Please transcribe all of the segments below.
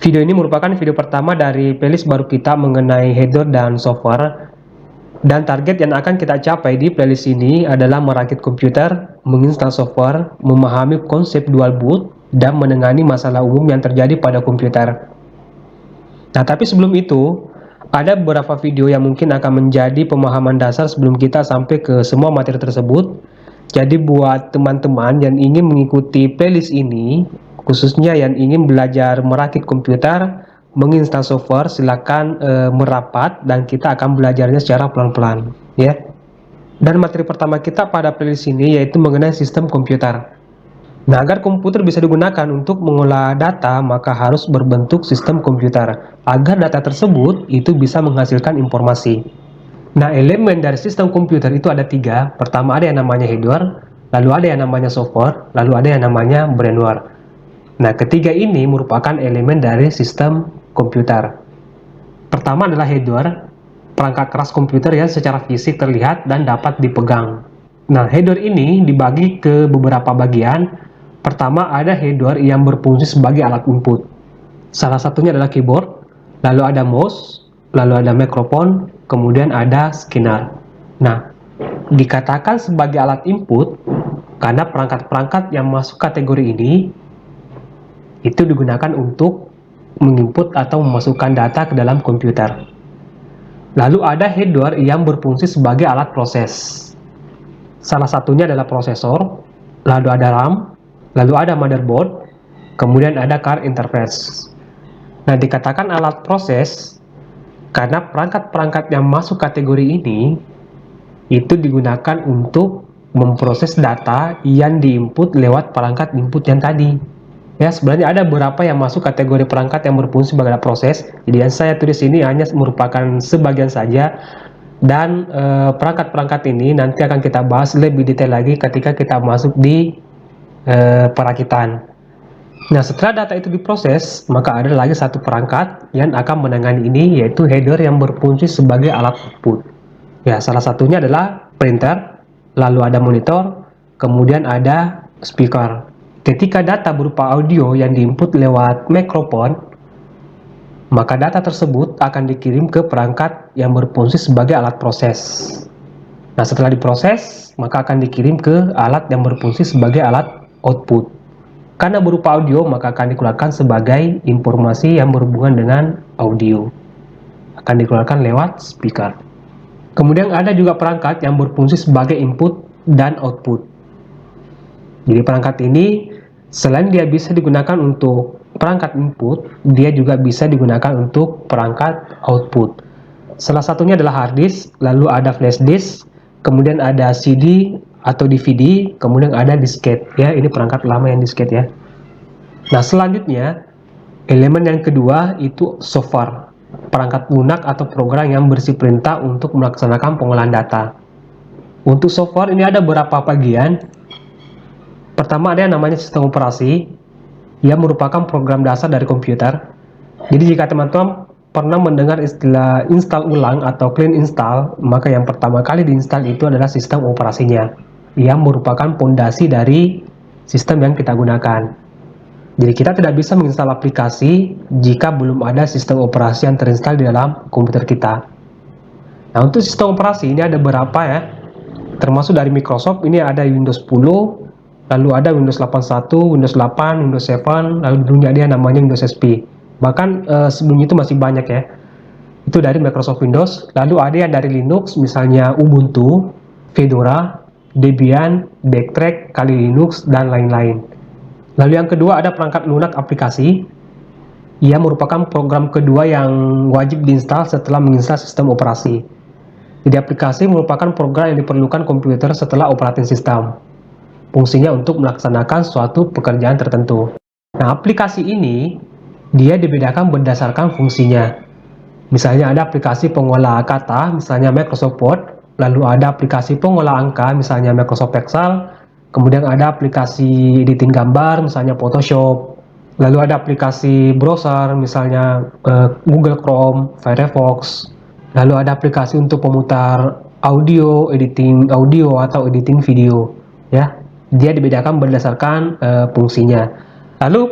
Video ini merupakan video pertama dari playlist baru kita mengenai header dan software. Dan target yang akan kita capai di playlist ini adalah merakit komputer, menginstal software, memahami konsep dual boot, dan menangani masalah umum yang terjadi pada komputer. Nah, tapi sebelum itu, ada beberapa video yang mungkin akan menjadi pemahaman dasar sebelum kita sampai ke semua materi tersebut. Jadi buat teman-teman yang ingin mengikuti playlist ini, khususnya yang ingin belajar merakit komputer, menginstal software, silakan merapat dan kita akan belajarnya secara pelan-pelan, ya. Dan materi pertama kita pada playlist ini yaitu mengenai sistem komputer. Nah, agar komputer bisa digunakan untuk mengolah data, maka harus berbentuk sistem komputer, agar data tersebut itu bisa menghasilkan informasi. Nah, elemen dari sistem komputer itu ada 3. Pertama ada yang namanya header, lalu ada yang namanya software, lalu ada yang namanya brainware. Nah, ketiga ini merupakan elemen dari sistem komputer. Pertama adalah header, perangkat keras komputer yang secara fisik terlihat dan dapat dipegang. Nah, header ini dibagi ke beberapa bagian. Pertama ada header yang berfungsi sebagai alat input. Salah satunya adalah keyboard, lalu ada mouse, lalu ada mikrofon, kemudian ada scanner. Nah, dikatakan sebagai alat input karena perangkat-perangkat yang masuk kategori ini itu digunakan untuk menginput atau memasukkan data ke dalam komputer. Lalu ada header yang berfungsi sebagai alat proses. Salah satunya adalah prosesor, lalu ada RAM, lalu ada motherboard, kemudian ada card interface. Nah, dikatakan alat proses karena perangkat-perangkat yang masuk kategori ini itu digunakan untuk memproses data yang diinput lewat perangkat input yang tadi. Ya, sebenarnya ada beberapa yang masuk kategori perangkat yang berfungsi sebagai alat proses. Jadi yang saya tulis ini hanya merupakan sebagian saja. Dan perangkat-perangkat ini nanti akan kita bahas lebih detail lagi ketika kita masuk di perakitan. Nah, setelah data itu diproses, maka ada lagi satu perangkat yang akan menangani ini, yaitu header yang berfungsi sebagai alat output. Ya, salah satunya adalah printer, lalu ada monitor, kemudian ada speaker. Ketika data berupa audio yang diinput lewat mikrofon, maka data tersebut akan dikirim ke perangkat yang berfungsi sebagai alat proses. Nah, setelah diproses, maka akan dikirim ke alat yang berfungsi sebagai alat output. Karena berupa audio, maka akan dikeluarkan sebagai informasi yang berhubungan dengan audio. Akan dikeluarkan lewat speaker. Kemudian ada juga perangkat yang berfungsi sebagai input dan output. Jadi perangkat ini, selain dia bisa digunakan untuk perangkat input, dia juga bisa digunakan untuk perangkat output. Salah satunya adalah hard disk, lalu ada flash disk, kemudian ada CD atau DVD, kemudian ada disket. Ya, ini perangkat lama yang disket ya. Nah, selanjutnya elemen yang kedua itu software, perangkat lunak atau program yang berisi perintah untuk melaksanakan pengolahan data. Untuk software ini ada beberapa bagian. Pertama ada yang namanya sistem operasi, yang merupakan program dasar dari komputer. Jadi jika teman-teman pernah mendengar istilah install ulang atau clean install, maka yang pertama kali diinstal itu adalah sistem operasinya, yang merupakan fondasi dari sistem yang kita gunakan. Jadi kita tidak bisa menginstal aplikasi jika belum ada sistem operasi yang terinstal di dalam komputer kita. Nah, untuk sistem operasi ini ada beberapa ya, termasuk dari Microsoft. Ini ada Windows 10, lalu ada Windows 81, Windows 8, Windows 7, lalu dulunya dia namanya Windows XP. Bahkan sebelumnya itu masih banyak ya. Itu dari Microsoft Windows. Lalu ada yang dari Linux, misalnya Ubuntu, Fedora, Debian, Backtrack, Kali Linux, dan lain-lain. Lalu yang kedua ada perangkat lunak aplikasi. Ia merupakan program kedua yang wajib diinstal setelah menginstal sistem operasi. Jadi aplikasi merupakan program yang diperlukan komputer setelah operating system. Fungsinya untuk melaksanakan suatu pekerjaan tertentu. Nah, aplikasi ini dia dibedakan berdasarkan fungsinya. Misalnya ada aplikasi pengolah kata, misalnya Microsoft Word, lalu ada aplikasi pengolah angka, misalnya Microsoft Excel, kemudian ada aplikasi editing gambar, misalnya Photoshop, lalu ada aplikasi browser, misalnya Google Chrome, Firefox, lalu ada aplikasi untuk pemutar audio, editing audio atau editing video, ya. Dia dibedakan berdasarkan fungsinya. Lalu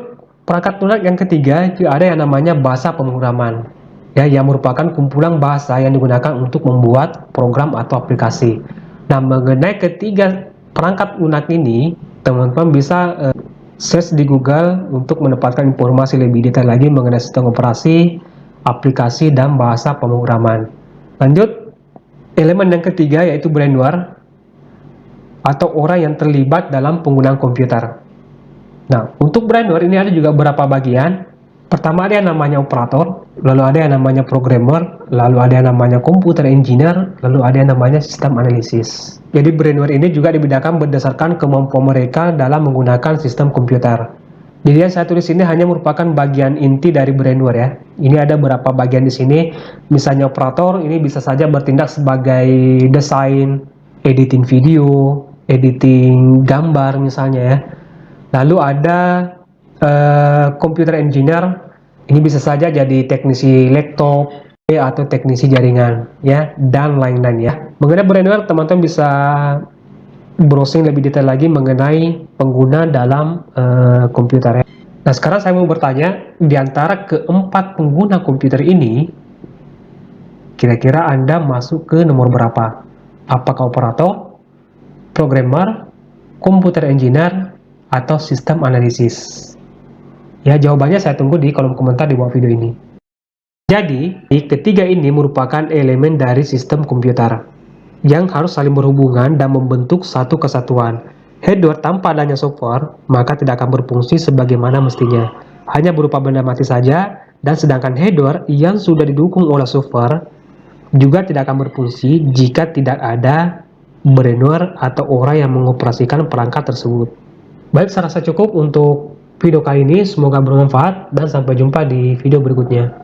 Perangkat lunak yang ketiga itu ada yang namanya bahasa pemrograman, ya, yang merupakan kumpulan bahasa yang digunakan untuk membuat program atau aplikasi. Nah, mengenai ketiga perangkat lunak ini, teman-teman bisa search di Google untuk mendapatkan informasi lebih detail lagi mengenai sistem operasi, aplikasi, dan bahasa pemrograman. Lanjut, elemen yang ketiga yaitu brainware atau orang yang terlibat dalam penggunaan komputer. Nah, untuk brainware ini ada juga beberapa bagian. Pertama ada yang namanya operator, lalu ada yang namanya programmer, lalu ada yang namanya computer engineer, lalu ada yang namanya sistem analisis. Jadi brainware ini juga dibedakan berdasarkan kemampuan mereka dalam menggunakan sistem komputer. Jadi yang saya tulis ini hanya merupakan bagian inti dari brainware ya. Ini ada beberapa bagian di sini. Misalnya operator ini bisa saja bertindak sebagai desain, editing video, editing gambar misalnya ya. Lalu ada computer engineer, ini bisa saja jadi teknisi laptop atau teknisi jaringan ya, dan lain-lain ya. Mengenai brainware, teman-teman bisa browsing lebih detail lagi mengenai pengguna dalam komputer ya. Nah, sekarang saya mau bertanya, di antara keempat pengguna komputer ini, kira-kira Anda masuk ke nomor berapa? Apakah operator, programmer, computer engineer, atau sistem analisis? Ya, jawabannya saya tunggu di kolom komentar di bawah video ini. Jadi, ketiga ini merupakan elemen dari sistem komputer yang harus saling berhubungan dan membentuk satu kesatuan. Hardware tanpa adanya software, maka tidak akan berfungsi sebagaimana mestinya. Hanya berupa benda mati saja, dan sedangkan hardware yang sudah didukung oleh software juga tidak akan berfungsi jika tidak ada brainware atau orang yang mengoperasikan perangkat tersebut. Baik, saya rasa cukup untuk video kali ini. Semoga bermanfaat dan sampai jumpa di video berikutnya.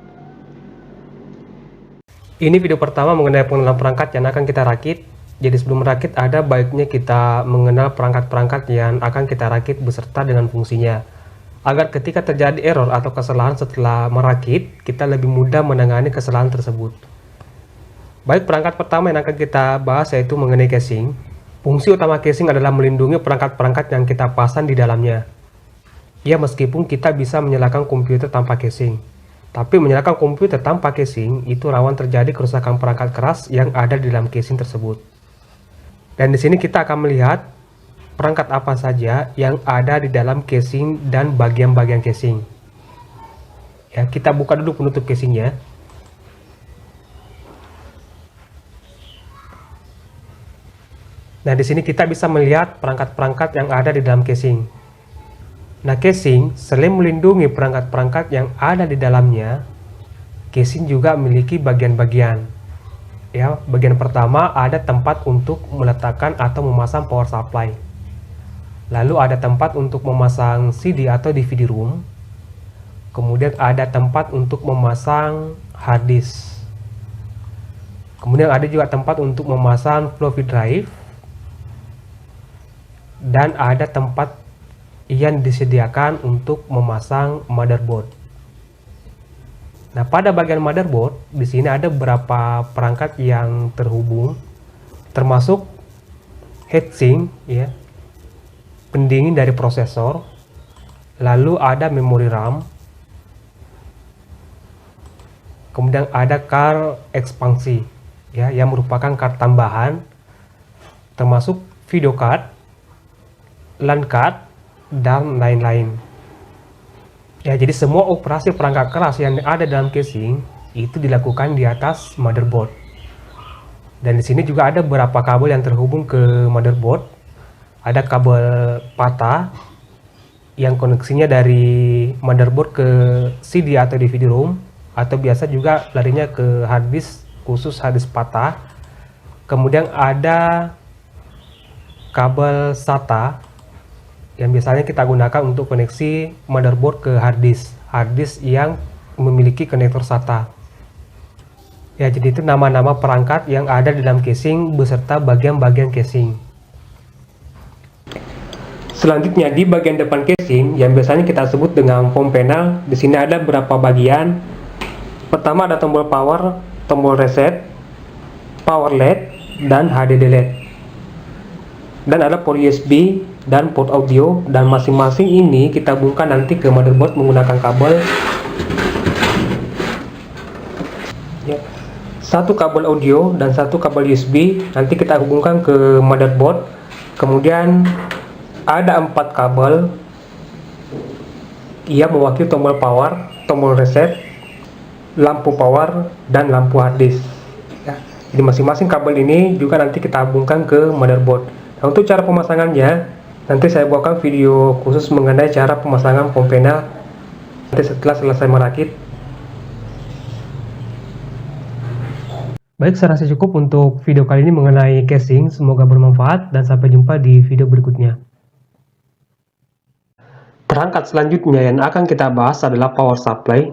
Ini video pertama mengenai pengenalan perangkat yang akan kita rakit. Jadi sebelum merakit ada baiknya kita mengenal perangkat-perangkat yang akan kita rakit beserta dengan fungsinya. Agar ketika terjadi error atau kesalahan setelah merakit, kita lebih mudah menangani kesalahan tersebut. Baik, perangkat pertama yang akan kita bahas yaitu mengenai casing. Fungsi utama casing adalah melindungi perangkat-perangkat yang kita pasang di dalamnya. Ya, meskipun kita bisa menyalakan komputer tanpa casing, tapi menyalakan komputer tanpa casing itu rawan terjadi kerusakan perangkat keras yang ada di dalam casing tersebut. Dan di sini kita akan melihat perangkat apa saja yang ada di dalam casing dan bagian-bagian casing. Ya, kita buka dulu penutup casingnya. Nah, di sini kita bisa melihat perangkat-perangkat yang ada di dalam casing. Nah, casing selain melindungi perangkat-perangkat yang ada di dalamnya, casing juga memiliki bagian-bagian. Ya, bagian pertama ada tempat untuk meletakkan atau memasang power supply. Lalu ada tempat untuk memasang CD atau DVD room. Kemudian ada tempat untuk memasang hard disk. Kemudian ada juga tempat untuk memasang floppy drive. Dan ada tempat yang disediakan untuk memasang motherboard. Nah, pada bagian motherboard di sini ada beberapa perangkat yang terhubung, termasuk heatsink, ya, pendingin dari prosesor, lalu ada memori RAM, kemudian ada card ekspansi, ya, yang merupakan card tambahan, termasuk video card, LAN card, dan lain-lain. Ya, jadi semua operasi perangkat keras yang ada dalam casing itu dilakukan di atas motherboard. Dan di sini juga ada beberapa kabel yang terhubung ke motherboard. Ada kabel patah yang koneksinya dari motherboard ke CD atau DVD room, atau biasa juga larinya ke hard disk, khusus hard disk patah. Kemudian ada kabel SATA yang biasanya kita gunakan untuk koneksi motherboard ke hard disk yang memiliki konektor SATA. Ya, jadi itu nama-nama perangkat yang ada di dalam casing beserta bagian-bagian casing. Selanjutnya di bagian depan casing yang biasanya kita sebut dengan phone panel, di sini ada beberapa bagian. Pertama ada tombol power, tombol reset, power LED, dan HDD LED. Dan ada port USB dan port audio, dan masing-masing ini kita hubungkan nanti ke motherboard menggunakan kabel ya. Satu kabel audio dan satu kabel USB nanti kita hubungkan ke motherboard. Kemudian ada 4 kabel yang mewakili tombol power, tombol reset, lampu power, dan lampu hard disk ya. Jadi masing-masing kabel ini juga nanti kita hubungkan ke motherboard. Nah, untuk cara pemasangannya nanti saya buatkan video khusus mengenai cara pemasangan pom panel nanti setelah selesai merakit. Baik, saya rasa cukup untuk video kali ini mengenai casing. Semoga bermanfaat dan sampai jumpa di video berikutnya. Perangkat selanjutnya yang akan kita bahas adalah power supply.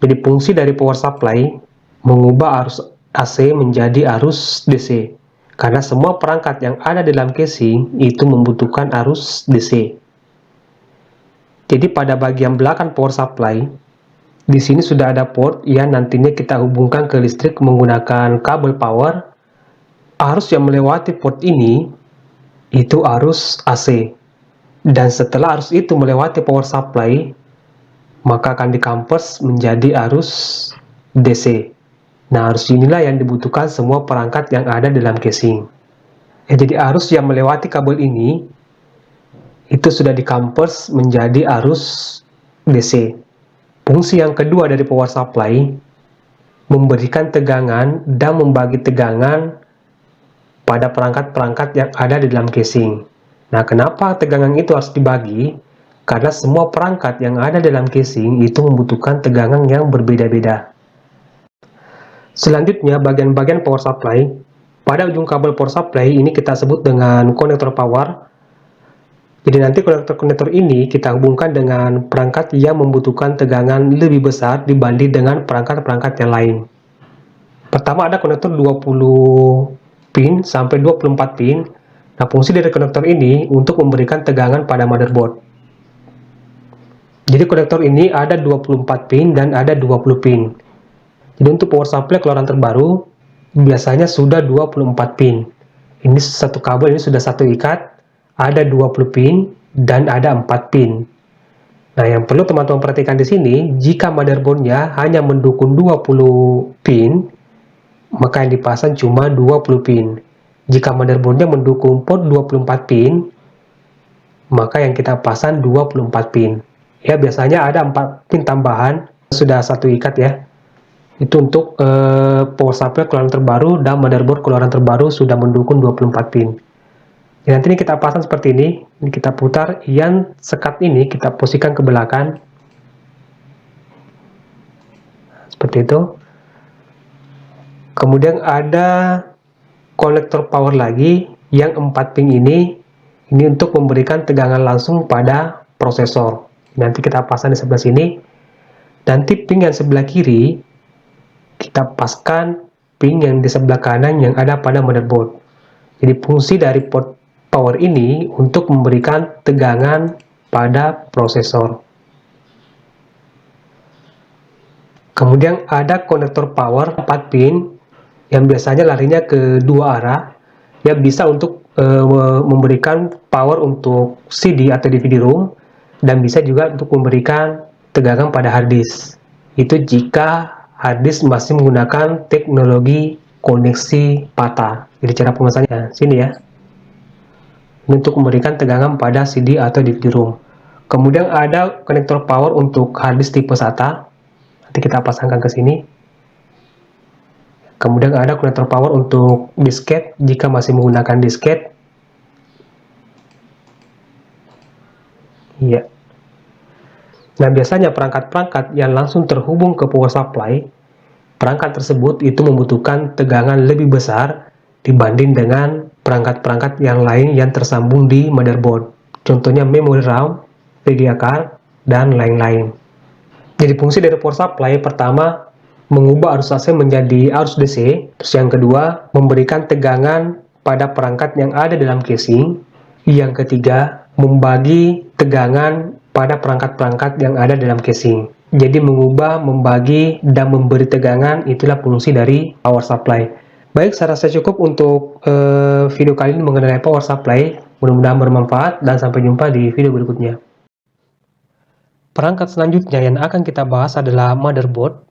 Jadi fungsi dari power supply mengubah arus AC menjadi arus DC. Karena semua perangkat yang ada dalam casing itu membutuhkan arus DC. Jadi pada bagian belakang power supply, di sini sudah ada port yang nantinya kita hubungkan ke listrik menggunakan kabel power. Arus yang melewati port ini itu arus AC. Dan setelah arus itu melewati power supply, maka akan dikonvers menjadi arus DC. Nah, arus inilah yang dibutuhkan semua perangkat yang ada dalam casing. Ya, jadi arus yang melewati kabel ini itu sudah dikonvers menjadi arus DC. Fungsi yang kedua dari power supply memberikan tegangan dan membagi tegangan pada perangkat-perangkat yang ada di dalam casing. Nah, kenapa tegangan itu harus dibagi? Karena semua perangkat yang ada dalam casing itu membutuhkan tegangan yang berbeda-beda. Selanjutnya, bagian-bagian power supply. Pada ujung kabel power supply ini kita sebut dengan konektor power. Jadi nanti konektor-konektor ini kita hubungkan dengan perangkat yang membutuhkan tegangan lebih besar dibanding dengan perangkat-perangkat yang lain. Pertama ada konektor 20 pin sampai 24 pin. Nah, fungsi dari konektor ini untuk memberikan tegangan pada motherboard. Jadi konektor ini ada 24 pin dan ada 20 pin. Jadi untuk power supply keluaran terbaru biasanya sudah 24 pin. Ini satu kabel ini sudah satu ikat, ada 20 pin dan ada 4 pin. Nah, yang perlu teman-teman perhatikan di sini, jika motherboardnya hanya mendukung 20 pin, maka yang dipasang cuma 20 pin. Jika motherboardnya mendukung port 24 pin, maka yang kita pasang 24 pin. Ya, biasanya ada 4 pin tambahan, sudah satu ikat ya. Itu untuk power supply keluaran terbaru dan motherboard keluaran terbaru sudah mendukung 24 pin. Ya, nanti ini kita pasang seperti ini. Ini kita putar, yang sekat ini kita posisikan ke belakang. Seperti itu. Kemudian ada konektor power lagi yang 4 pin ini untuk memberikan tegangan langsung pada prosesor. Nanti kita pasang di sebelah sini. Nanti pin yang sebelah kiri kita paskan pin yang di sebelah kanan yang ada pada motherboard. Jadi fungsi dari port power ini untuk memberikan tegangan pada prosesor. Kemudian ada konektor power 4 pin yang biasanya larinya ke dua arah, ya bisa untuk memberikan power untuk CD atau DVD ROM, dan bisa juga untuk memberikan tegangan pada hard disk. Itu jika hard disk masih menggunakan teknologi koneksi PATA. Jadi cara pemasangannya sini ya, untuk memberikan tegangan pada CD atau DVD ROM. Kemudian ada konektor power untuk hard disk tipe SATA. Nanti kita pasangkan ke sini. Kemudian ada konektor power untuk disket jika masih menggunakan disket. Iya. Nah, biasanya perangkat-perangkat yang langsung terhubung ke power supply, perangkat tersebut itu membutuhkan tegangan lebih besar dibanding dengan perangkat-perangkat yang lain yang tersambung di motherboard. Contohnya memory RAM, media card, dan lain-lain. Jadi fungsi dari power supply pertama mengubah arus AC menjadi arus DC. Terus yang kedua, memberikan tegangan pada perangkat yang ada dalam casing. Yang ketiga, membagi tegangan pada perangkat-perangkat yang ada dalam casing. Jadi mengubah, membagi, dan memberi tegangan, itulah fungsi dari power supply. Baik, saya rasa cukup untuk video kali ini mengenai power supply. Mudah-mudahan bermanfaat dan sampai jumpa di video berikutnya. Perangkat selanjutnya yang akan kita bahas adalah motherboard.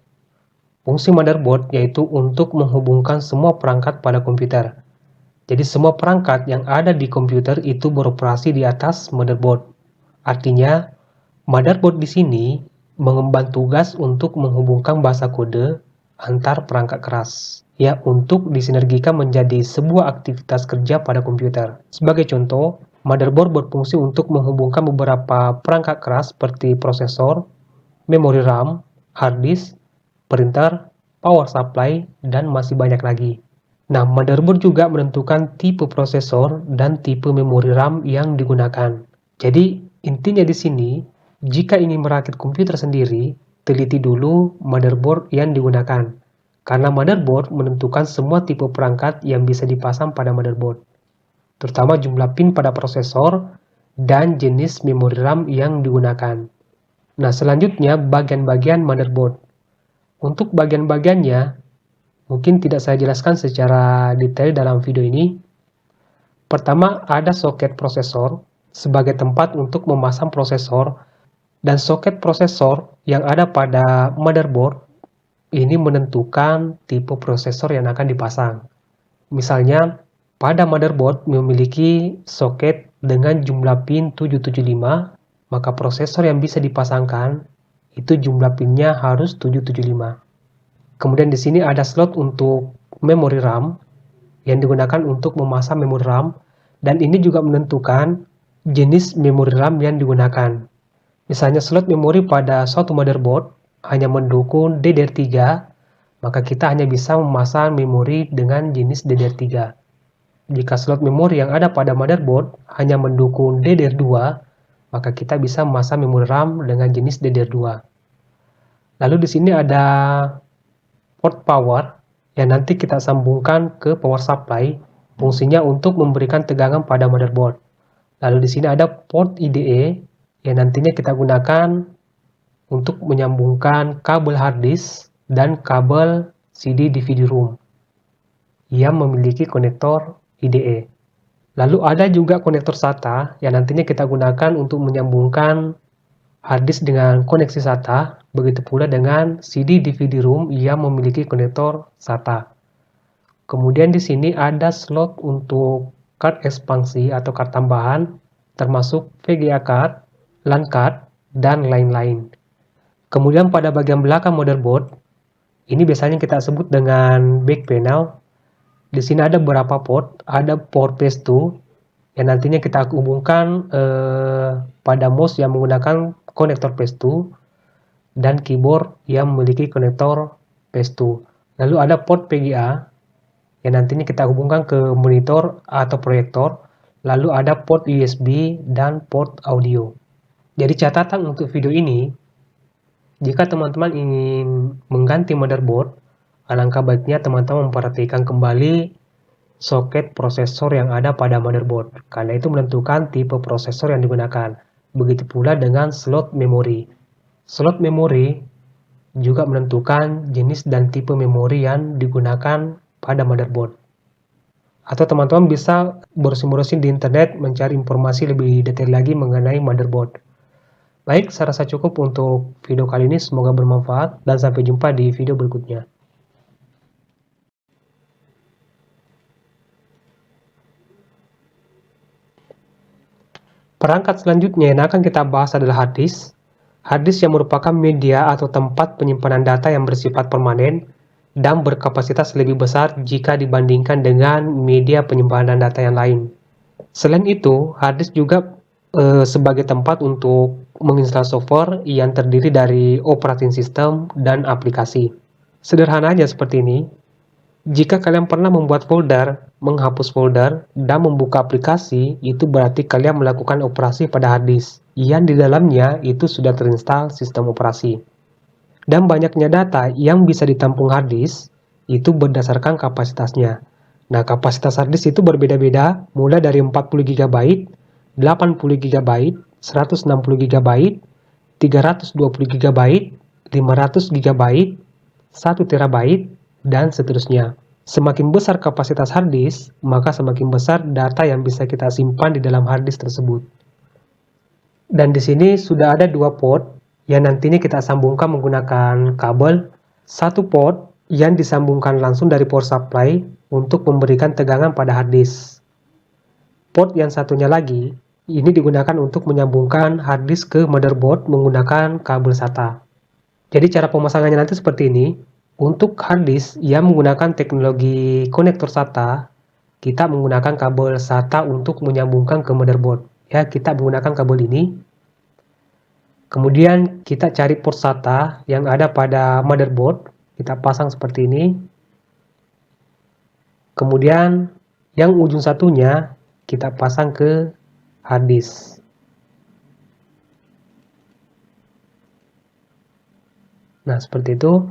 Fungsi motherboard yaitu untuk menghubungkan semua perangkat pada komputer. Jadi semua perangkat yang ada di komputer itu beroperasi di atas motherboard. Artinya, motherboard di sini mengemban tugas untuk menghubungkan bahasa kode antar perangkat keras, ya, untuk disinergikan menjadi sebuah aktivitas kerja pada komputer. Sebagai contoh, motherboard berfungsi untuk menghubungkan beberapa perangkat keras seperti prosesor, memori RAM, hard disk, printer, power supply, dan masih banyak lagi. Nah, motherboard juga menentukan tipe prosesor dan tipe memori RAM yang digunakan. Jadi, intinya di sini, jika ingin merakit komputer sendiri, teliti dulu motherboard yang digunakan. Karena motherboard menentukan semua tipe perangkat yang bisa dipasang pada motherboard, terutama jumlah pin pada prosesor dan jenis memori RAM yang digunakan. Nah, selanjutnya bagian-bagian motherboard. Untuk bagian-bagiannya, mungkin tidak saya jelaskan secara detail dalam video ini. Pertama, ada soket prosesor sebagai tempat untuk memasang prosesor, dan soket prosesor yang ada pada motherboard ini menentukan tipe prosesor yang akan dipasang. Misalnya, pada motherboard memiliki soket dengan jumlah pin 775, maka prosesor yang bisa dipasangkan itu jumlah pinnya harus 775. Kemudian di sini ada slot untuk memori RAM yang digunakan untuk memasang memori RAM, dan ini juga menentukan jenis memori RAM yang digunakan. Misalnya slot memori pada suatu motherboard hanya mendukung DDR3, maka kita hanya bisa memasang memori dengan jenis DDR3. Jika slot memori yang ada pada motherboard hanya mendukung DDR2, maka kita bisa memasang memori RAM dengan jenis DDR2. Lalu di sini ada port power yang nanti kita sambungkan ke power supply, fungsinya untuk memberikan tegangan pada motherboard. Lalu di sini ada port IDE yang nantinya kita gunakan untuk menyambungkan kabel hard disk dan kabel CD DVD ROM yang memiliki konektor IDE. Lalu ada juga konektor SATA yang nantinya kita gunakan untuk menyambungkan hard disk dengan koneksi SATA, begitu pula dengan CD DVD ROM yang memiliki konektor SATA. Kemudian di sini ada slot untuk card ekspansi atau card tambahan, termasuk VGA card, LAN card, dan lain-lain. Kemudian pada bagian belakang motherboard, ini biasanya kita sebut dengan back panel. Di sini ada beberapa port, ada port PS2 yang nantinya kita hubungkan pada mouse yang menggunakan konektor PS2 dan keyboard yang memiliki konektor PS2. Lalu ada port PGA yang nantinya kita hubungkan ke monitor atau proyektor. Lalu ada port USB dan port audio. Jadi catatan untuk video ini, jika teman-teman ingin mengganti motherboard, alangkah baiknya teman-teman memperhatikan kembali soket prosesor yang ada pada motherboard, karena itu menentukan tipe prosesor yang digunakan. Begitu pula dengan slot memori. Slot memori juga menentukan jenis dan tipe memori yang digunakan pada motherboard. Atau teman-teman bisa browsing-browsing di internet mencari informasi lebih detail lagi mengenai motherboard. Baik, saya rasa cukup untuk video kali ini, semoga bermanfaat dan sampai jumpa di video berikutnya. Perangkat selanjutnya yang akan kita bahas adalah hard disk. Hard disk yang merupakan media atau tempat penyimpanan data yang bersifat permanen dan berkapasitas lebih besar jika dibandingkan dengan media penyimpanan data yang lain. Selain itu, hard disk juga sebagai tempat untuk menginstal software yang terdiri dari operating system dan aplikasi. Sederhananya seperti ini. Jika kalian pernah membuat folder, menghapus folder, dan membuka aplikasi, itu berarti kalian melakukan operasi pada hard disk, yang di dalamnya itu sudah terinstall sistem operasi. Dan banyaknya data yang bisa ditampung hard disk, itu berdasarkan kapasitasnya. Nah, kapasitas hard disk itu berbeda-beda, mulai dari 40 GB, 80 GB, 160 GB, 320 GB, 500 GB, 1 TB, dan seterusnya. Semakin besar kapasitas hard disk, maka semakin besar data yang bisa kita simpan di dalam hard disk tersebut. Dan di sini sudah ada dua port yang nantinya kita sambungkan menggunakan kabel. Satu port yang disambungkan langsung dari power supply untuk memberikan tegangan pada hard disk. Port yang satunya lagi, ini digunakan untuk menyambungkan hard disk ke motherboard menggunakan kabel SATA. Jadi cara pemasangannya nanti seperti ini. Untuk hard disk yang menggunakan teknologi konektor SATA, kita menggunakan kabel SATA untuk menyambungkan ke motherboard. Ya, kita menggunakan kabel ini. Kemudian kita cari port SATA yang ada pada motherboard, kita pasang seperti ini. Kemudian yang ujung satunya kita pasang ke hard disk. Nah, seperti itu.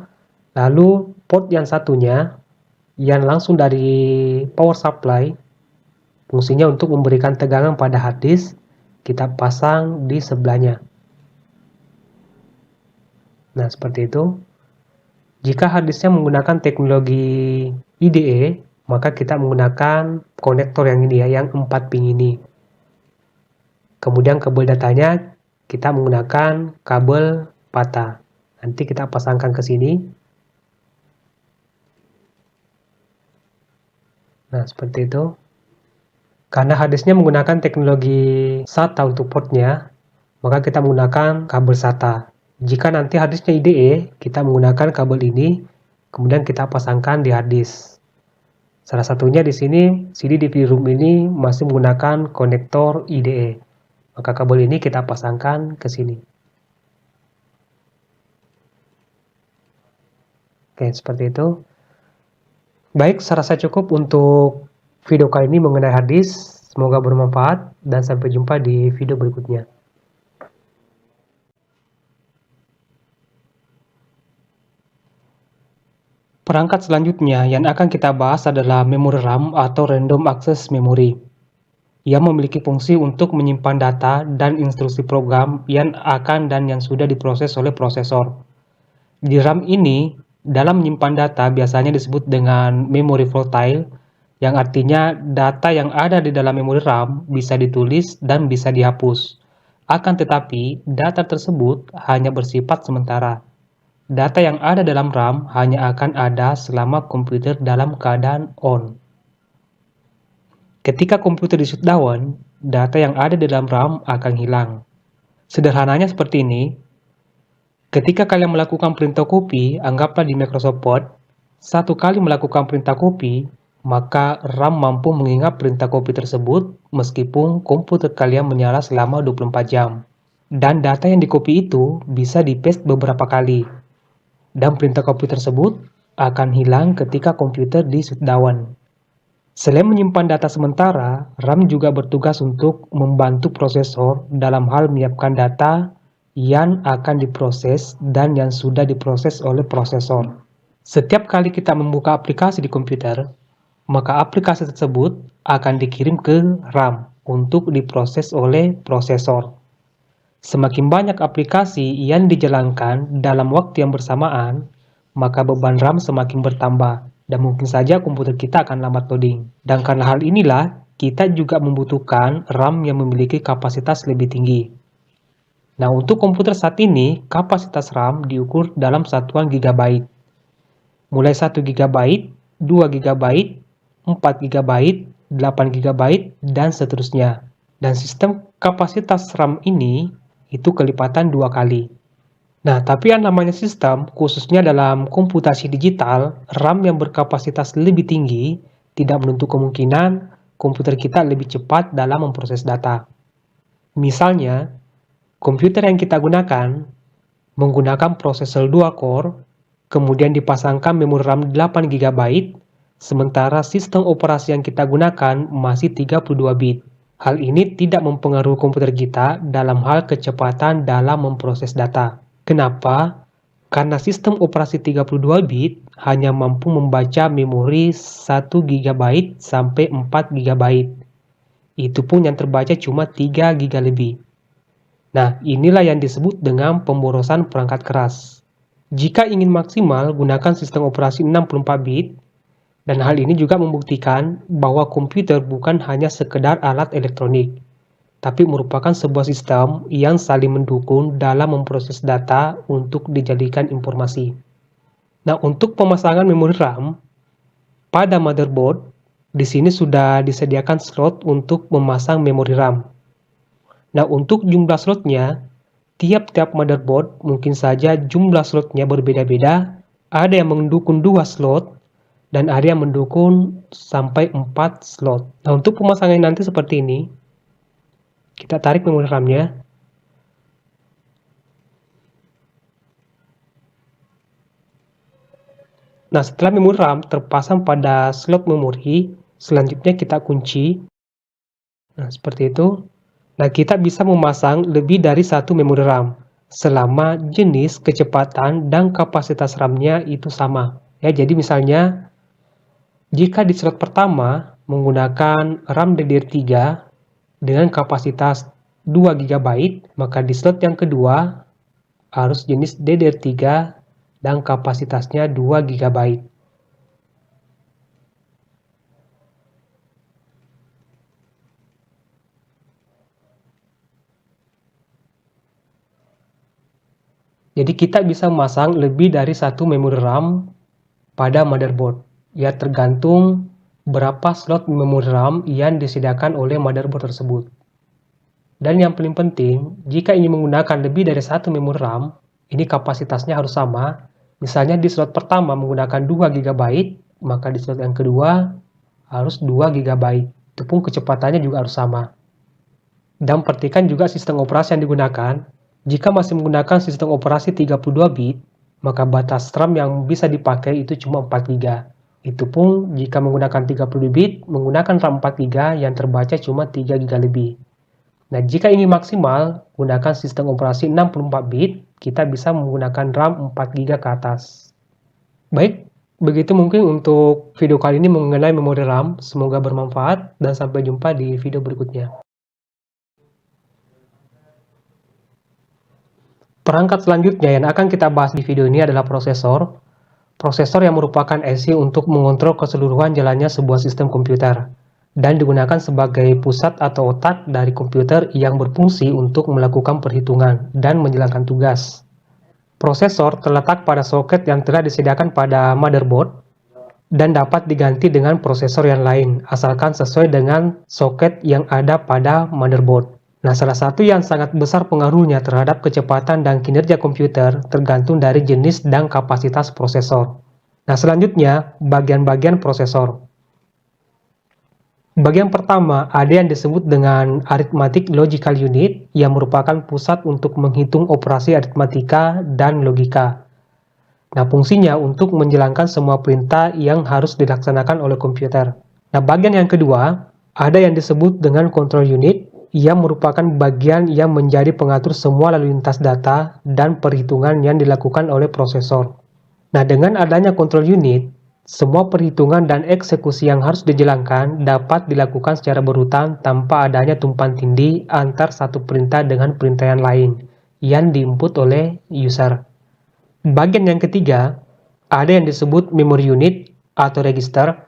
Lalu port yang satunya yang langsung dari power supply, fungsinya untuk memberikan tegangan pada hard disk, kita pasang di sebelahnya. Nah, seperti itu. Jika hard disknya menggunakan teknologi IDE, maka kita menggunakan konektor yang ini ya, yang 4 pin ini. Kemudian kabel datanya kita menggunakan kabel PATA. Nanti kita pasangkan ke sini. Nah, seperti itu. Karena hard disknya menggunakan teknologi SATA untuk portnya, maka kita menggunakan kabel SATA. Jika nanti hard disknya IDE, kita menggunakan kabel ini, kemudian kita pasangkan di hard disk. Salah satunya di sini, CD DVD-ROM ini masih menggunakan konektor IDE. Maka kabel ini kita pasangkan ke sini. Oke, seperti itu. Baik, saya rasa cukup untuk video kali ini mengenai hard disk. Semoga bermanfaat dan sampai jumpa di video berikutnya. Perangkat selanjutnya yang akan kita bahas adalah memori RAM atau Random Access Memory. Ia memiliki fungsi untuk menyimpan data dan instruksi program yang akan dan yang sudah diproses oleh prosesor. Di RAM ini, dalam menyimpan data biasanya disebut dengan memory volatile, yang artinya data yang ada di dalam memori RAM bisa ditulis dan bisa dihapus. Akan tetapi, data tersebut hanya bersifat sementara. Data yang ada dalam RAM hanya akan ada selama komputer dalam keadaan on. Ketika komputer di shutdown, data yang ada di dalam RAM akan hilang. Sederhananya seperti ini. Ketika kalian melakukan perintah copy, anggaplah di Microsoft Word, satu kali melakukan perintah copy, maka RAM mampu mengingat perintah copy tersebut meskipun komputer kalian menyala selama 24 jam. Dan data yang di-copy itu bisa di-paste beberapa kali. Dan perintah copy tersebut akan hilang ketika komputer di shutdown. Selain menyimpan data sementara, RAM juga bertugas untuk membantu prosesor dalam hal menyiapkan data yang akan diproses dan yang sudah diproses oleh prosesor. Setiap kali kita membuka aplikasi di komputer, maka aplikasi tersebut akan dikirim ke RAM untuk diproses oleh prosesor. Semakin banyak aplikasi yang dijalankan dalam waktu yang bersamaan, maka beban RAM semakin bertambah dan mungkin saja komputer kita akan lambat loading. Dan karena hal inilah, kita juga membutuhkan RAM yang memiliki kapasitas lebih tinggi. Nah, untuk komputer saat ini, kapasitas RAM diukur dalam satuan gigabyte. Mulai 1 GB, 2 GB, 4 GB, 8 GB, dan seterusnya. Dan sistem kapasitas RAM ini itu kelipatan 2 kali. Nah, tapi yang namanya sistem, khususnya dalam komputasi digital, RAM yang berkapasitas lebih tinggi tidak menutup kemungkinan komputer kita lebih cepat dalam memproses data. Misalnya, komputer yang kita gunakan menggunakan prosesor 2 core, kemudian dipasangkan memori RAM 8 GB, sementara sistem operasi yang kita gunakan masih 32 bit. Hal ini tidak mempengaruhi komputer kita dalam hal kecepatan dalam memproses data. Kenapa? Karena sistem operasi 32 bit hanya mampu membaca memori 1 GB sampai 4 GB. Itu pun yang terbaca cuma 3 GB lebih. Nah, inilah yang disebut dengan pemborosan perangkat keras. Jika ingin maksimal, gunakan sistem operasi 64 bit, Dan hal ini juga membuktikan bahwa komputer bukan hanya sekedar alat elektronik, tapi merupakan sebuah sistem yang saling mendukung dalam memproses data untuk dijadikan informasi. Nah, untuk pemasangan memori RAM pada motherboard, di sini sudah disediakan slot untuk memasang memori RAM. Nah, untuk jumlah slotnya, tiap-tiap motherboard mungkin saja jumlah slotnya berbeda-beda. Ada yang mendukung 2 slot, dan ada yang mendukung sampai 4 slot. Nah, untuk pemasangan nanti seperti ini, kita tarik memori RAM-nya. Nah, setelah memori RAM terpasang pada slot memori, selanjutnya kita kunci. Nah, seperti itu. Nah, kita bisa memasang lebih dari satu memori RAM, selama jenis, kecepatan, dan kapasitas RAM-nya itu sama. Ya, jadi misalnya, jika di slot pertama menggunakan RAM DDR3 dengan kapasitas 2 GB, maka di slot yang kedua harus jenis DDR3 dan kapasitasnya 2 GB. Jadi kita bisa memasang lebih dari satu memori RAM pada motherboard. Ya, tergantung berapa slot memori RAM yang disediakan oleh motherboard tersebut. Dan yang paling penting, jika ingin menggunakan lebih dari satu memori RAM, ini kapasitasnya harus sama. Misalnya di slot pertama menggunakan 2 GB, maka di slot yang kedua harus 2 GB. Itu pun kecepatannya juga harus sama. Dan perhatikan juga sistem operasi yang digunakan. Jika masih menggunakan sistem operasi 32 bit, maka batas RAM yang bisa dipakai itu cuma 4 GB. Itu pun jika menggunakan 30 bit, menggunakan RAM 4 GB yang terbaca cuma 3 GB lebih. Nah, jika ingin maksimal, gunakan sistem operasi 64 bit, kita bisa menggunakan RAM 4 GB ke atas. Baik, begitu mungkin untuk video kali ini mengenai memori RAM. Semoga bermanfaat dan sampai jumpa di video berikutnya. Perangkat selanjutnya yang akan kita bahas di video ini adalah prosesor. Prosesor yang merupakan IC untuk mengontrol keseluruhan jalannya sebuah sistem komputer, dan digunakan sebagai pusat atau otak dari komputer yang berfungsi untuk melakukan perhitungan dan menjalankan tugas. Prosesor terletak pada soket yang telah disediakan pada motherboard dan dapat diganti dengan prosesor yang lain, asalkan sesuai dengan soket yang ada pada motherboard. Nah, salah satu yang sangat besar pengaruhnya terhadap kecepatan dan kinerja komputer tergantung dari jenis dan kapasitas prosesor. Nah, selanjutnya, bagian-bagian prosesor. Bagian pertama, ada yang disebut dengan Arithmetic Logical Unit, yang merupakan pusat untuk menghitung operasi aritmatika dan logika. Nah, fungsinya untuk menjalankan semua perintah yang harus dilaksanakan oleh komputer. Nah, bagian yang kedua, ada yang disebut dengan Control Unit, yang merupakan bagian yang menjadi pengatur semua lalu lintas data dan perhitungan yang dilakukan oleh prosesor. Nah, dengan adanya control unit, semua perhitungan dan eksekusi yang harus dijalankan dapat dilakukan secara berurutan tanpa adanya tumpang tindih antar satu perintah dengan perintah yang lain yang diinput oleh user. Bagian yang ketiga, ada yang disebut memory unit atau register,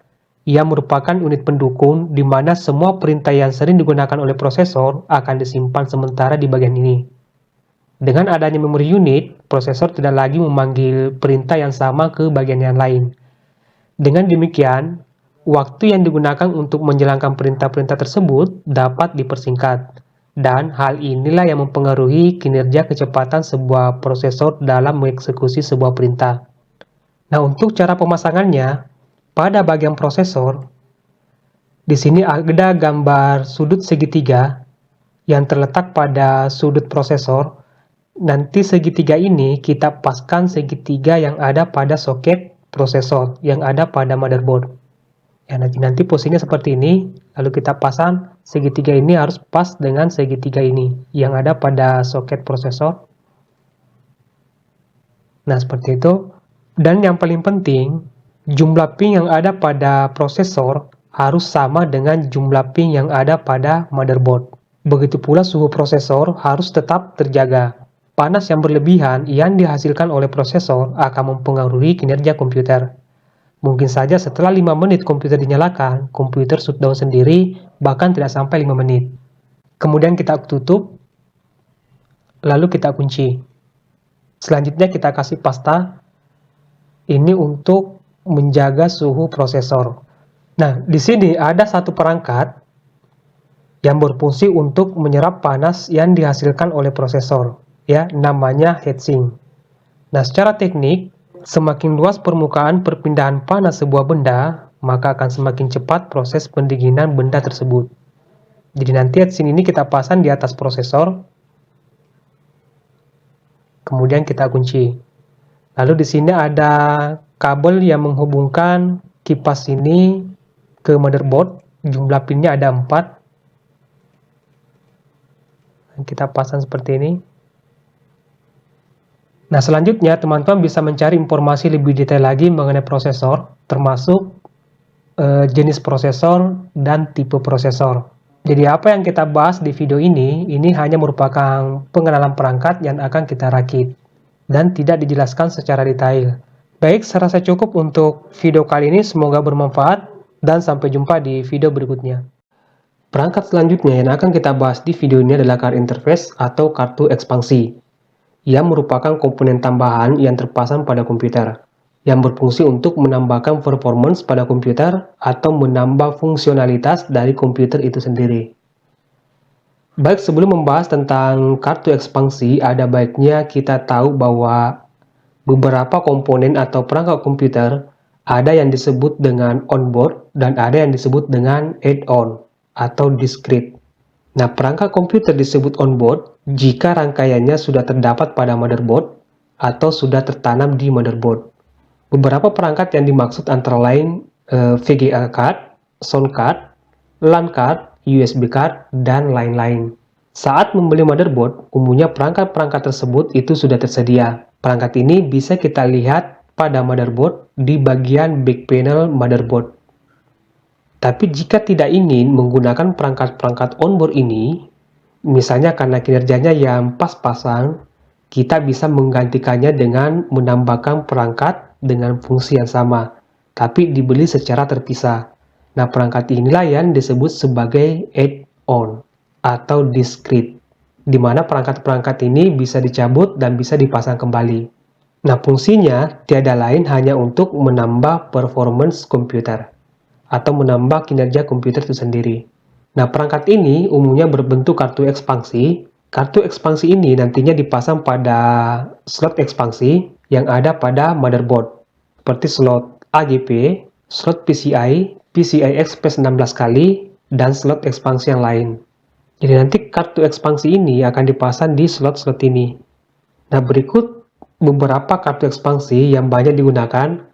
yang merupakan unit pendukung di mana semua perintah yang sering digunakan oleh prosesor akan disimpan sementara di bagian ini. Dengan adanya memory unit, prosesor tidak lagi memanggil perintah yang sama ke bagian yang lain. Dengan demikian, waktu yang digunakan untuk menjalankan perintah-perintah tersebut dapat dipersingkat, dan hal inilah yang mempengaruhi kinerja kecepatan sebuah prosesor dalam mengeksekusi sebuah perintah. Nah, untuk cara pemasangannya, pada bagian prosesor, di sini ada gambar sudut segitiga yang terletak pada sudut prosesor. Nanti segitiga ini kita paskan segitiga yang ada pada soket prosesor yang ada pada motherboard. Ya, nanti posisinya seperti ini, lalu kita pasang segitiga ini harus pas dengan segitiga ini yang ada pada soket prosesor. Nah, seperti itu. Dan yang paling penting, jumlah pin yang ada pada prosesor harus sama dengan jumlah pin yang ada pada motherboard. Begitu pula suhu prosesor harus tetap terjaga. Panas yang berlebihan yang dihasilkan oleh prosesor akan mempengaruhi kinerja komputer. Mungkin saja setelah 5 menit komputer dinyalakan, komputer shutdown sendiri, bahkan tidak sampai 5 menit. Kemudian kita tutup, lalu kita kunci. Selanjutnya kita kasih pasta, ini untuk menjaga suhu prosesor. Nah, di sini ada satu perangkat yang berfungsi untuk menyerap panas yang dihasilkan oleh prosesor, ya, namanya heatsink. Nah, secara teknik, semakin luas permukaan perpindahan panas sebuah benda, maka akan semakin cepat proses pendinginan benda tersebut. Jadi nanti heatsink ini kita pasang di atas prosesor, kemudian kita kunci. Lalu di sini ada kabel yang menghubungkan kipas ini ke motherboard, jumlah pinnya ada 4. Kita pasang seperti ini. Nah, selanjutnya teman-teman bisa mencari informasi lebih detail lagi mengenai prosesor, termasuk jenis prosesor dan tipe prosesor. Jadi apa yang kita bahas di video ini hanya merupakan pengenalan perangkat yang akan kita rakit dan tidak dijelaskan secara detail. Baik, saya rasa cukup untuk video kali ini, semoga bermanfaat dan sampai jumpa di video berikutnya. Perangkat selanjutnya yang akan kita bahas di video ini adalah card interface atau kartu ekspansi, yang merupakan komponen tambahan yang terpasang pada komputer, yang berfungsi untuk menambahkan performance pada komputer atau menambah fungsionalitas dari komputer itu sendiri. Baik, sebelum membahas tentang kartu ekspansi, ada baiknya kita tahu bahwa beberapa komponen atau perangkat komputer ada yang disebut dengan onboard dan ada yang disebut dengan add-on atau discrete. Nah, perangkat komputer disebut onboard jika rangkaiannya sudah terdapat pada motherboard atau sudah tertanam di motherboard. Beberapa perangkat yang dimaksud antara lain VGA card, sound card, LAN card, USB card, dan lain-lain. Saat membeli motherboard, umumnya perangkat-perangkat tersebut itu sudah tersedia. Perangkat ini bisa kita lihat pada motherboard di bagian back panel motherboard. Tapi jika tidak ingin menggunakan perangkat-perangkat onboard ini, misalnya karena kinerjanya yang pas-pasan, kita bisa menggantikannya dengan menambahkan perangkat dengan fungsi yang sama, tapi dibeli secara terpisah. Nah, perangkat inilah yang disebut sebagai add-on atau discrete, di mana perangkat-perangkat ini bisa dicabut dan bisa dipasang kembali. Nah, fungsinya tiada lain hanya untuk menambah performance komputer atau menambah kinerja komputer itu sendiri. Nah, perangkat ini umumnya berbentuk kartu ekspansi. Kartu ekspansi ini nantinya dipasang pada slot ekspansi yang ada pada motherboard, seperti slot AGP, slot PCI, PCI Express 16 kali, dan slot ekspansi yang lain. Jadi nanti kartu ekspansi ini akan dipasang di slot-slot ini. Nah, berikut beberapa kartu ekspansi yang banyak digunakan.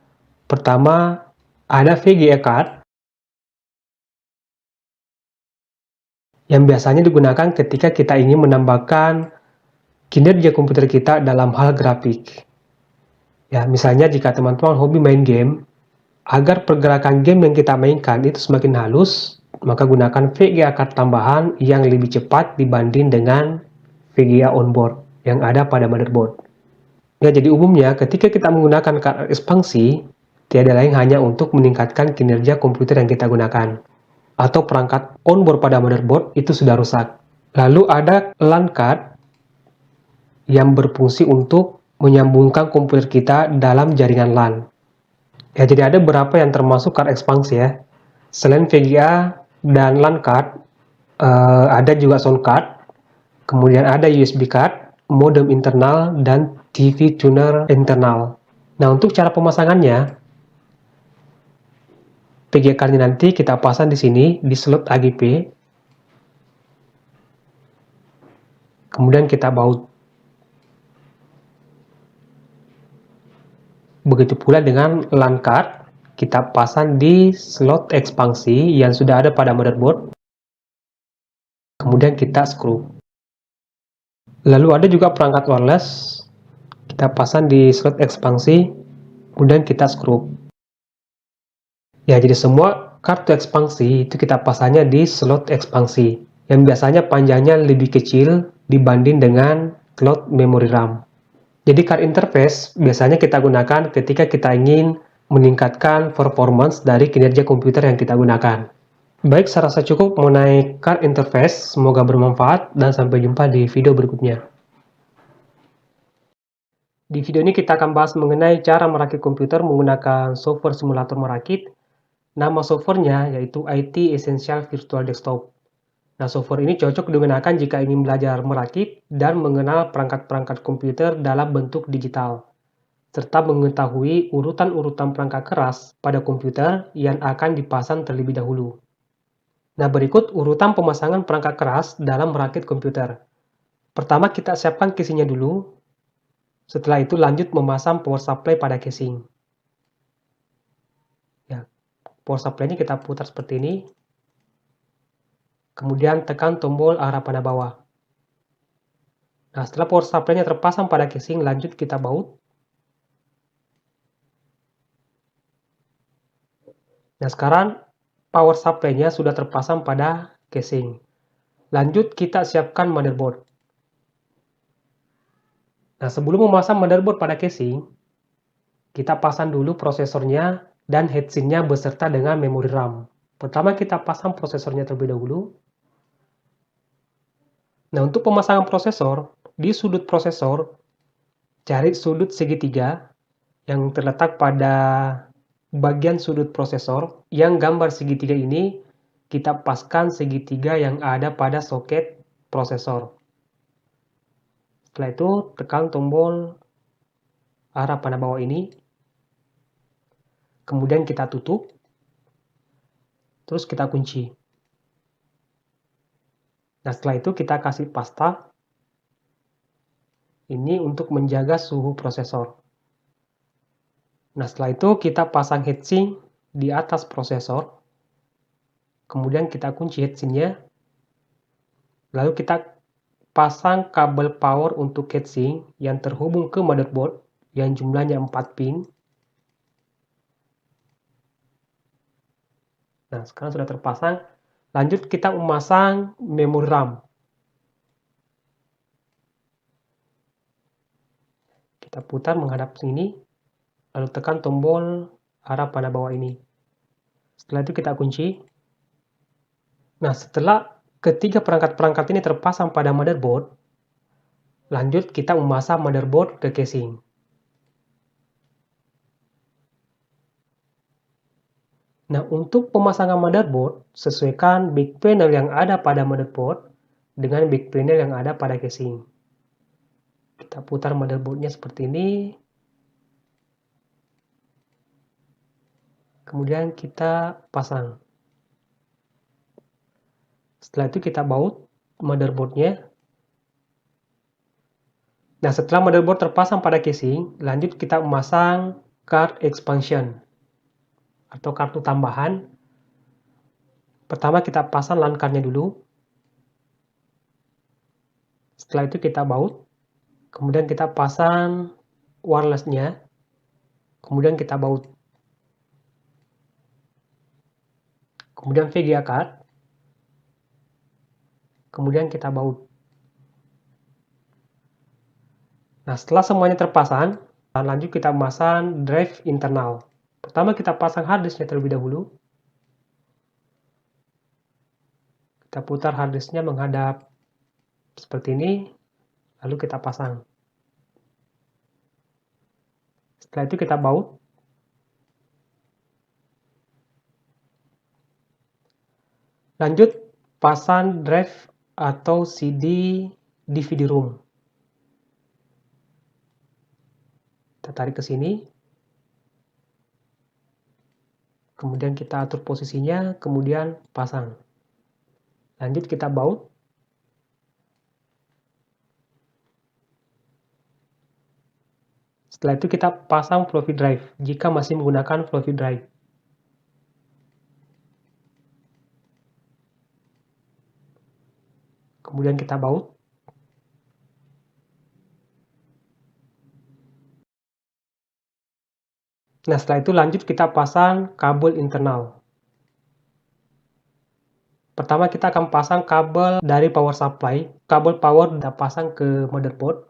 Pertama, ada VGA card, yang biasanya digunakan ketika kita ingin menambahkan kinerja komputer kita dalam hal grafik. Ya, misalnya jika teman-teman hobi main game, agar pergerakan game yang kita mainkan itu semakin halus, maka gunakan VGA card tambahan yang lebih cepat dibanding dengan VGA onboard yang ada pada motherboard. Ya, jadi umumnya ketika kita menggunakan card ekspansi, tiada lain hanya untuk meningkatkan kinerja komputer yang kita gunakan, atau perangkat onboard pada motherboard itu sudah rusak. Lalu ada LAN card yang berfungsi untuk menyambungkan komputer kita dalam jaringan LAN. Ya, jadi ada beberapa yang termasuk card ekspansi ya. Selain VGA dan LAN card, ada juga sound card, kemudian ada USB card, modem internal, dan TV tuner internal. Nah, untuk cara pemasangannya, VGA card nanti kita pasang di sini di slot AGP, kemudian kita baut. Begitu pula dengan LAN card, kita pasang di slot ekspansi yang sudah ada pada motherboard, kemudian kita screw. Lalu ada juga perangkat wireless, kita pasang di slot ekspansi, kemudian kita screw. Ya, jadi semua kartu ekspansi itu kita pasangnya di slot ekspansi, yang biasanya panjangnya lebih kecil dibanding dengan slot memori RAM. Jadi card interface biasanya kita gunakan ketika kita ingin meningkatkan performance dari kinerja komputer yang kita gunakan. Baik, saya rasa cukup mengenai card interface. Semoga bermanfaat dan sampai jumpa di video berikutnya. Di video ini kita akan bahas mengenai cara merakit komputer menggunakan software simulator merakit. Nama softwarenya yaitu IT Essential Virtual Desktop. Nah, software ini cocok digunakan jika ingin belajar merakit dan mengenal perangkat-perangkat komputer dalam bentuk digital, serta mengetahui urutan-urutan perangkat keras pada komputer yang akan dipasang terlebih dahulu. Nah, berikut urutan pemasangan perangkat keras dalam merakit komputer. Pertama, kita siapkan casingnya dulu. Setelah itu lanjut memasang power supply pada casing. Ya, power supply-nya kita putar seperti ini. Kemudian tekan tombol arah panah bawah. Nah, setelah power supply-nya terpasang pada casing, lanjut kita baut. Nah, sekarang power supply-nya sudah terpasang pada casing. Lanjut kita siapkan motherboard. Nah, sebelum memasang motherboard pada casing, kita pasang dulu prosesornya dan heatsink-nya beserta dengan memori RAM. Pertama kita pasang prosesornya terlebih dahulu. Nah, untuk pemasangan prosesor, di sudut prosesor, cari sudut segitiga yang terletak pada bagian sudut prosesor. Yang gambar segitiga ini, kita paskan segitiga yang ada pada soket prosesor. Setelah itu, tekan tombol arah panah bawah ini. Kemudian kita tutup. Terus kita kunci. Nah, setelah itu kita kasih pasta. Ini untuk menjaga suhu prosesor. Nah, setelah itu kita pasang heatsink di atas prosesor. Kemudian kita kunci heatsink-nya. Lalu kita pasang kabel power untuk heatsink yang terhubung ke motherboard yang jumlahnya 4 pin. Nah, sekarang sudah terpasang. Lanjut kita memasang memori RAM. Kita putar menghadap sini, lalu tekan tombol arah panah bawah ini. Setelah itu kita kunci. Nah, setelah ketiga perangkat-perangkat ini terpasang pada motherboard, lanjut kita memasang motherboard ke casing. Nah, untuk pemasangan motherboard, sesuaikan back panel yang ada pada motherboard dengan back panel yang ada pada casing. Kita putar motherboardnya seperti ini. Kemudian kita pasang. Setelah itu kita baut motherboardnya. Nah, setelah motherboard terpasang pada casing, lanjut kita memasang card expansion atau kartu tambahan. Pertama kita pasang LAN card-nya dulu. Setelah itu kita baut. Kemudian kita pasang wireless-nya. Kemudian kita baut. Kemudian VGA card. Kemudian kita baut. Nah, setelah semuanya terpasang, lanjut kita memasang drive internal. Pertama kita pasang hard disk-nya terlebih dahulu. Kita putar hard disk-nya menghadap seperti ini, lalu kita pasang. Setelah itu kita baut. Lanjut pasang drive atau CD DVD room. Kita tarik ke sini. Kemudian kita atur posisinya, kemudian pasang. Lanjut kita baut. Setelah itu kita pasang floppy drive jika masih menggunakan floppy drive. Kemudian kita baut. Nah, setelah itu lanjut kita pasang kabel internal. Pertama kita akan pasang kabel dari power supply. Kabel power kita pasang ke motherboard.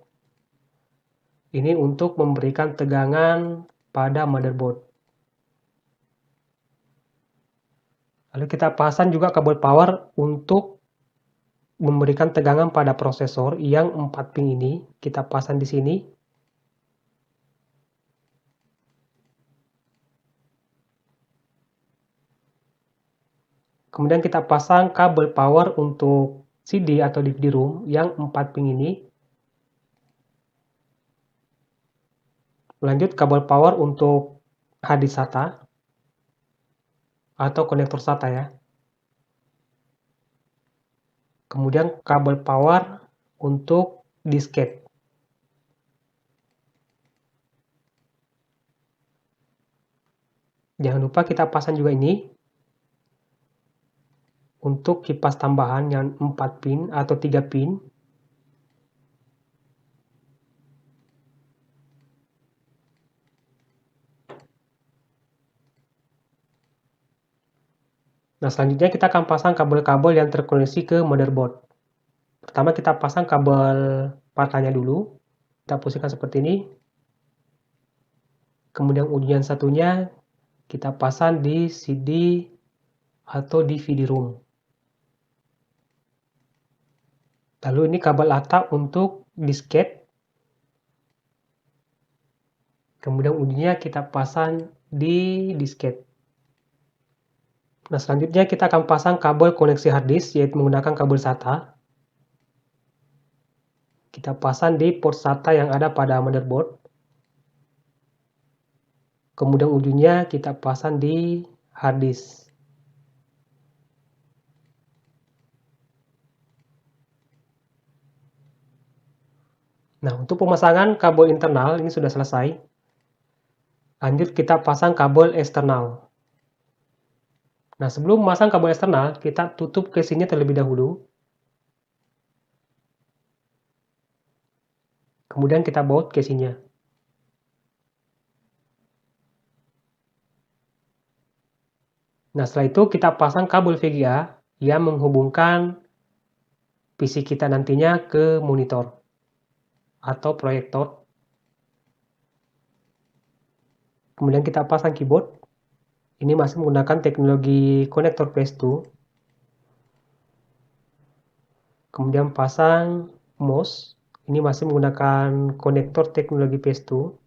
Ini untuk memberikan tegangan pada motherboard. Lalu kita pasang juga kabel power untuk memberikan tegangan pada prosesor yang 4 pin ini. Kita pasang di sini. Kemudian kita pasang kabel power untuk CD atau DVD-ROM yang 4 pin ini. Lanjut kabel power untuk HD SATA atau konektor SATA ya. Kemudian kabel power untuk disket. Jangan lupa kita pasang juga ini untuk kipas tambahan yang 4 pin atau 3 pin. Nah, selanjutnya kita akan pasang kabel-kabel yang terkoneksi ke motherboard. Pertama kita pasang kabel partanya dulu. Kita posisikan seperti ini. Kemudian ujung yang satunya kita pasang di CD atau DVD-ROM. Lalu ini kabel atap untuk disket. Kemudian ujungnya kita pasang di disket. Nah, selanjutnya kita akan pasang kabel koneksi hard disk, yaitu menggunakan kabel SATA. Kita pasang di port SATA yang ada pada motherboard. Kemudian ujungnya kita pasang di hard disk. Nah, untuk pemasangan kabel internal ini sudah selesai. Lanjut kita pasang kabel eksternal. Nah, sebelum memasang kabel eksternal, kita tutup casingnya terlebih dahulu. Kemudian kita baut casingnya. Nah, setelah itu kita pasang kabel VGA yang menghubungkan PC kita nantinya ke monitor atau proyektor. Kemudian kita pasang keyboard. Ini masih menggunakan teknologi konektor PS2. Kemudian pasang mouse. Ini masih menggunakan konektor teknologi PS2.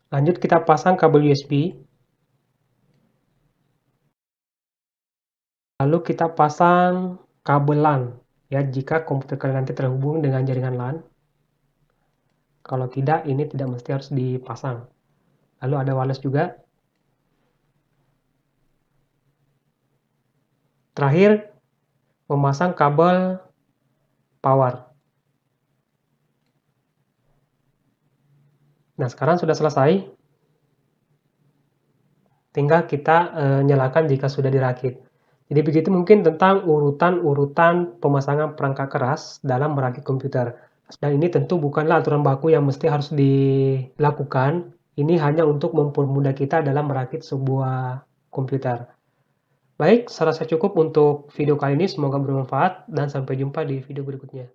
Lanjut kita pasang kabel USB. Lalu kita pasang kabel LAN. Ya, jika komputer kalian nanti terhubung dengan jaringan LAN. Kalau tidak, ini tidak mesti harus dipasang. Lalu ada wireless juga. Terakhir, memasang kabel power. Nah, sekarang sudah selesai. Tinggal kita nyalakan jika sudah dirakit. Jadi begitu mungkin tentang urutan-urutan pemasangan perangkat keras dalam merakit komputer. Dan ini tentu bukanlah aturan baku yang mesti harus dilakukan. Ini hanya untuk mempermudah kita dalam merakit sebuah komputer. Baik, saya rasa cukup untuk video kali ini. Semoga bermanfaat dan sampai jumpa di video berikutnya.